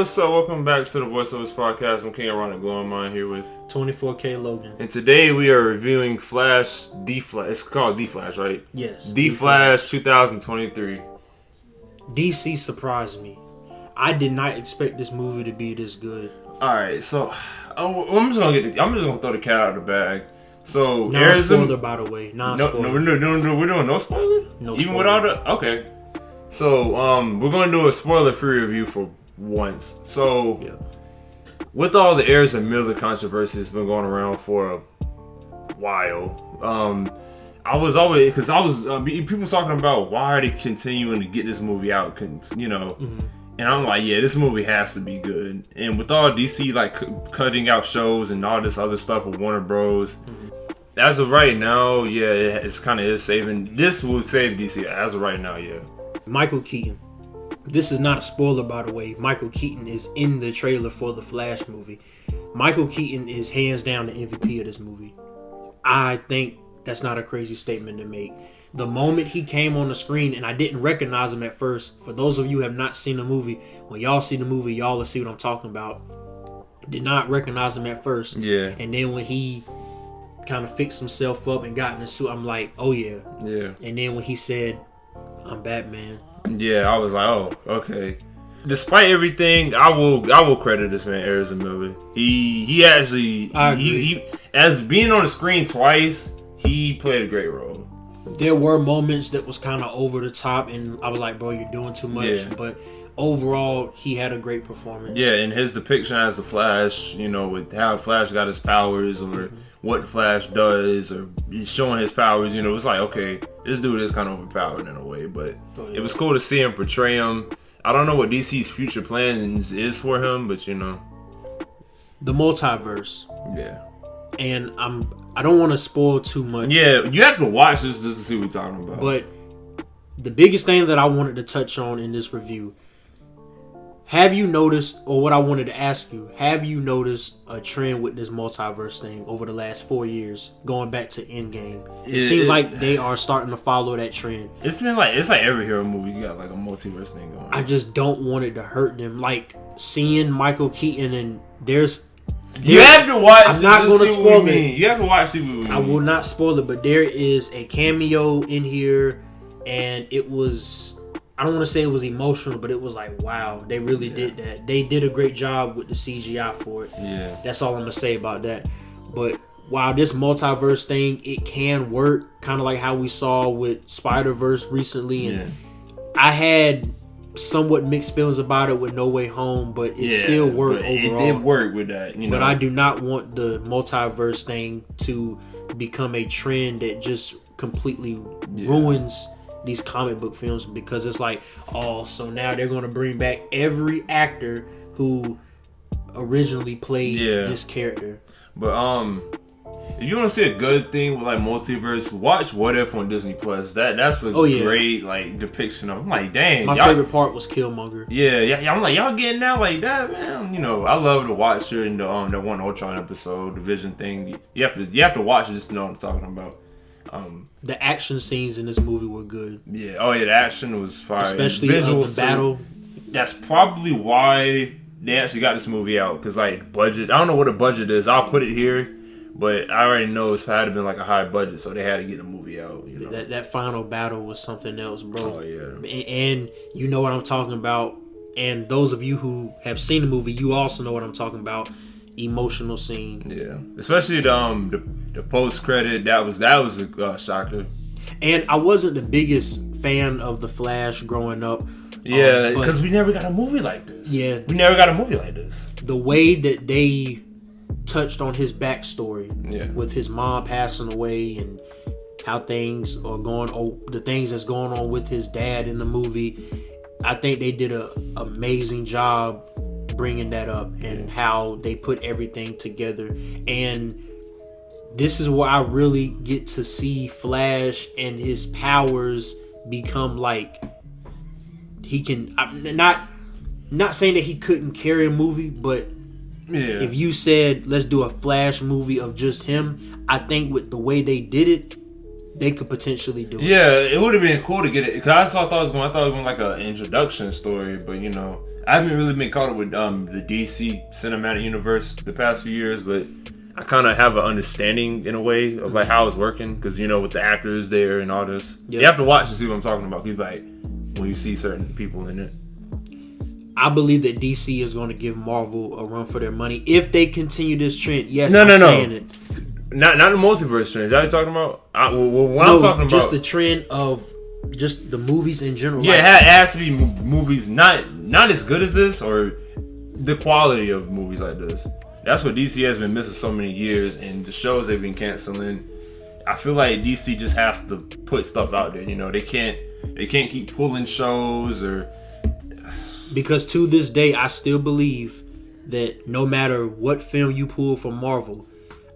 what's up? Welcome back to the Voiceovers Podcast. I'm King Ron Glowing Mind here with 24K Logan. And today we are reviewing Flash D-Flash. It's called D-Flash, right? Yes. D-Flash 2023. DC surprised me. I did not expect this movie to be this good. Alright, so I'm just gonna throw the cat out of the bag. So Non-spoiler, by the way. Non-spoiler. No, we're doing no spoiler? No Even spoiler. without it? Okay. So, we're going to do a spoiler-free review for once. So, Yeah. with all the Ezra Miller controversy that's been going around for a while, people talking about why are they continuing to get this movie out, Mm-hmm. And I'm like, yeah, this movie has to be good. And with all DC like cutting out shows and all this other stuff with Warner Bros. As of right now, yeah, it's kind of is saving. This will save DC as of right now, yeah. Michael Keaton. This is not a spoiler, by the way. Michael Keaton is in the trailer for the Flash movie. Michael Keaton is hands down the MVP of this movie. I think that's not a crazy statement to make. The moment he came on the screen, and I didn't recognize him at first. For those of you who have not seen the movie, when y'all see the movie, y'all will see what I'm talking about. Did not recognize him at first. Yeah. And then when he kind of fixed himself up and got in the suit, I'm like, oh yeah. Yeah. And then when he said, I'm Batman. Yeah, I was like, oh, okay. Despite everything, I will credit this man, Ezra Miller. He actually, I agree. he as being on the screen twice, he played a great role. There were moments that was kind of over the top, and I was like, bro, you're doing too much. Yeah. But overall, he had a great performance. Yeah, and his depiction as the Flash, with how Flash got his powers or what the Flash does or he's showing his powers, it's like, okay, this dude is kind of overpowered in a way, but it was cool to see him portray him. I don't know what DC's future plans is for him, but The multiverse. Yeah. And I don't want to spoil too much. Yeah, you have to watch this just to see what we're talking about. But the biggest thing that I wanted to touch on in this review, have you noticed, or what I wanted to ask you, have you noticed a trend with this multiverse thing over the last 4 years, going back to Endgame? It seems like they are starting to follow that trend. It's like every hero movie, you got like a multiverse thing going on. I just don't want it to hurt them. Like seeing Michael Keaton and you have to watch. I'm not going to spoil it. You have to watch. See what we mean. I will not spoil it, but there is a cameo in here, and it was. I don't want to say it was emotional, but it was like, wow, they really did that. They did a great job with the CGI for it. Yeah, that's all I'm gonna say about that. But while this multiverse thing, it can work, kind of like how we saw with Spider-Verse recently, and I had somewhat mixed feelings about it with No Way Home, but it still worked overall. It did work with that, But I do not want the multiverse thing to become a trend that just completely ruins these comic book films, because it's like, oh, so now they're going to bring back every actor who originally played this character. But if you want to see a good thing with like multiverse, watch What If on Disney Plus. That's a great like depiction of. I'm like, dang. My favorite part was Killmonger. Yeah. I'm like, y'all getting out like that, man. I love to watch her in the that one Ultron episode, the Vision thing. You have to watch it just to know what I'm talking about. The action scenes in this movie were good. Yeah. Oh yeah, the action was fire. Especially the battle. That's probably why they actually got this movie out, because like budget. I don't know what a budget is. I'll put it here. But I already know it's had to been like a high budget, so they had to get a movie out. That final battle was something else, bro. Oh yeah. And you know what I'm talking about. And those of you who have seen the movie, you also know what I'm talking about. Emotional scene. Yeah, especially the post credit. That was a shocker. And I wasn't the biggest fan of the Flash growing up. Yeah, because we never got a movie like this. Yeah, we never got a movie like this. The way that they touched on his backstory with his mom passing away and how things are going on, the things that's going on with his dad in the movie, I think they did an amazing job bringing that up and how they put everything together. And this is where I really get to see Flash and his powers become like he can. I'm not saying that he couldn't carry a movie, but if you said let's do a Flash movie of just him, I think with the way they did it, they could potentially do it. Yeah, it would have been cool to get it. Cause I thought it was going like an introduction story, but you know, I haven't really been caught up with the DC cinematic universe the past few years, but I kind of have an understanding in a way of like how it's working, because you know, with the actors there and all this, you have to watch to see what I'm talking about. Cause like when you see certain people in it. I believe that DC is going to give Marvel a run for their money if they continue this trend. Yes, no. saying it. Not the multiverse trend. Is that what you're talking about? I'm talking about just the trend of just the movies in general. Yeah, like, it has to be movies not as good as this, or the quality of movies like this. That's what DC has been missing so many years, and the shows they've been canceling. I feel like DC just has to put stuff out there. You know, they can't keep pulling shows or. Because to this day, I still believe that no matter what film you pull from Marvel,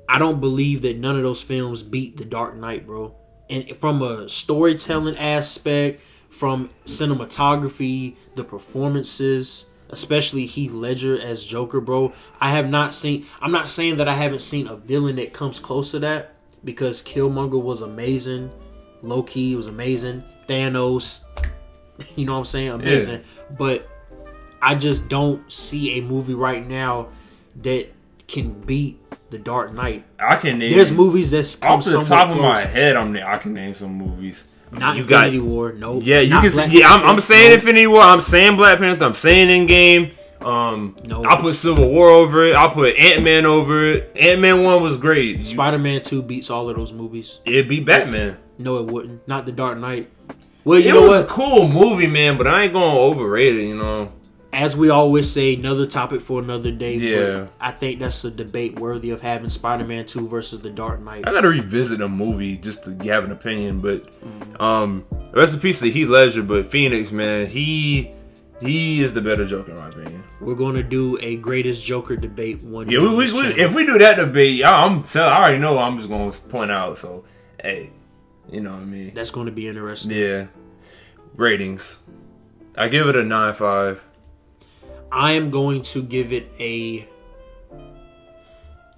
I don't believe that none of those films beat The Dark Knight, bro. And from a storytelling aspect, from cinematography, the performances, especially Heath Ledger as Joker, bro. I'm not saying that I haven't seen a villain that comes close to that, because Killmonger was amazing. Loki was amazing. Thanos, you know what I'm saying? Amazing. Yeah. But I just don't see a movie right now that can beat The Dark Knight. I can name. There's movies that's off the top of my head. I can name some movies. Not Infinity War. Nope. Yeah, you can. I'm saying Infinity War. I'm saying Black Panther. I'm saying Endgame. No. I'll put Civil War over it. I'll put Ant-Man over it. Ant-Man 1 was great. Spider-Man 2 beats all of those movies. It'd beat Batman. No, it wouldn't. Not The Dark Knight. Well, it was a cool movie, man, but I ain't gonna overrate it. You know. As we always say, another topic for another day. Yeah. But I think that's a debate worthy of having Spider-Man 2 versus The Dark Knight. I gotta revisit a movie just to have an opinion, but rest in peace to Heath Ledger, but Phoenix, man, he is the better Joker in my opinion. We're gonna do a greatest Joker debate one day. Yeah, if we do that debate, I already know I'm just gonna point out. So, hey, you know what I mean. That's gonna be interesting. Yeah. Ratings, I give it a 9.5. I am going to give it a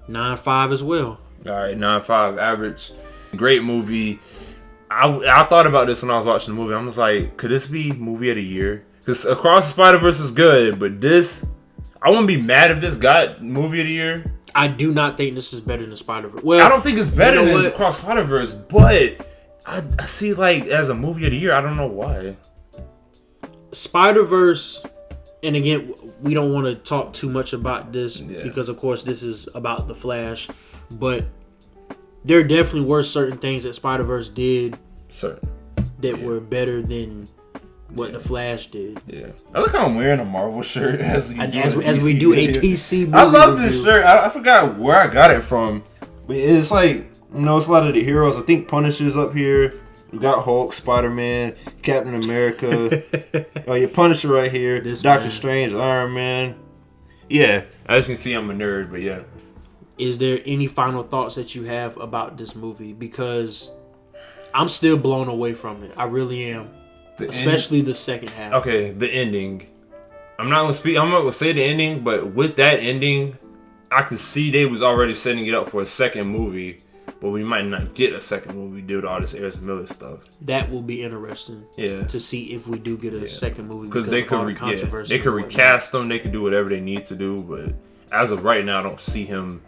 9.5 as well. All right, 9.5 average. Great movie. I thought about this when I was watching the movie. I was like, could this be movie of the year? Because Across the Spider-Verse is good, but this, I wouldn't be mad if this got movie of the year. I do not think this is better than Spider-Verse. Well, I don't think it's better than Across the Spider-Verse, but I see like as a movie of the year. I don't know why. Spider-Verse, and again, we don't want to talk too much about this because, of course, this is about The Flash. But there definitely were certain things that Spider-Verse did that were better than what The Flash did. Yeah, I look how I'm wearing a Marvel shirt as we do a DC movie. I love this shirt. I forgot where I got it from, but it's like, you know, it's a lot of the heroes. I think Punisher's up here. We got Hulk, Spider-Man, Captain America. Your Punisher right here. Doctor Strange, Iron Man. Yeah, as you can see, I'm a nerd, but yeah. Is there any final thoughts that you have about this movie? Because I'm still blown away from it. I really am. Especially the second half. Okay, the ending. I'm not gonna say the ending, but with that ending, I could see they was already setting it up for a second movie. But we might not get a second movie due to all this Ezra Miller stuff. That will be interesting. Yeah. To see if we do get a second movie because they could recast them. They could do whatever they need to do. But as of right now, I don't see him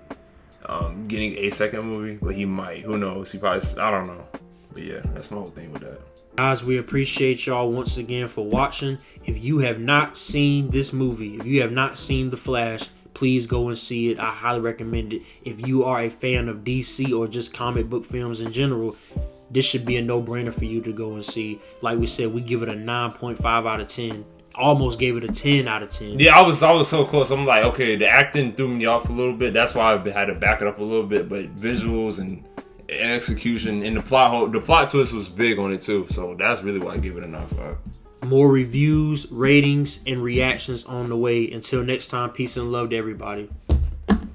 getting a second movie. But he might. Who knows? He probably. I don't know. But yeah, that's my whole thing with that. Guys, we appreciate y'all once again for watching. If you have not seen this movie, if you have not seen The Flash, please go and see it. I highly recommend it. If you are a fan of DC or just comic book films in general, this should be a no-brainer for you to go and see. Like we said, we give it a 9.5 out of 10. Almost gave it a 10 out of 10. Yeah, I was so close. I'm like, okay, the acting threw me off a little bit. That's why I had to back it up a little bit. But visuals and execution and the plot twist was big on it too. So that's really why I give it a 9.5. More reviews, ratings, and reactions on the way. Until next time, peace and love to everybody.